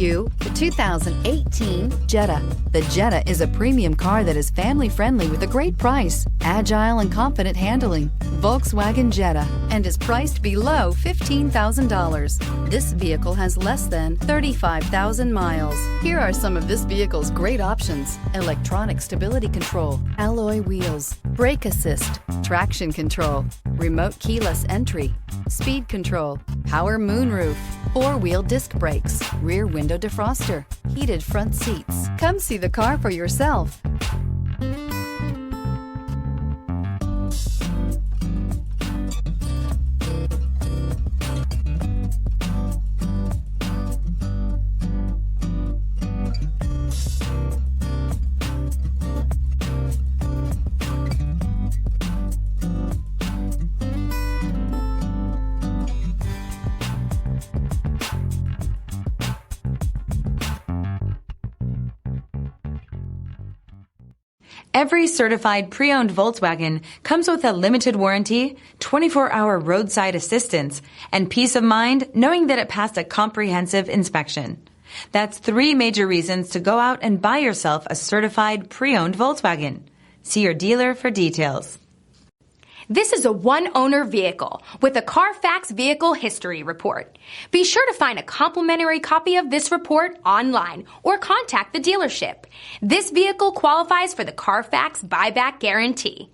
you the 2018 Jetta. The Jetta is a premium car that is family-friendly with a great price, agile and confident handling. Volkswagen Jetta, and is priced below $15,000. This vehicle has less than 35,000 miles. Here are some of this vehicle's great options: electronic stability control, alloy wheels, brake assist, traction control, remote keyless entry, speed control, power moonroof, four-wheel disc brakes, rear window defroster, heated front seats. Come see the car for yourself. Every certified pre-owned Volkswagen comes with a limited warranty, 24-hour roadside assistance, and peace of mind knowing that it passed a comprehensive inspection. That's 3 major reasons to go out and buy yourself a certified pre-owned Volkswagen. See your dealer for details. This is a one-owner vehicle with a CARFAX Vehicle History Report. Be sure to find a complimentary copy of this report online or contact the dealership. This vehicle qualifies for the CARFAX Buyback Guarantee.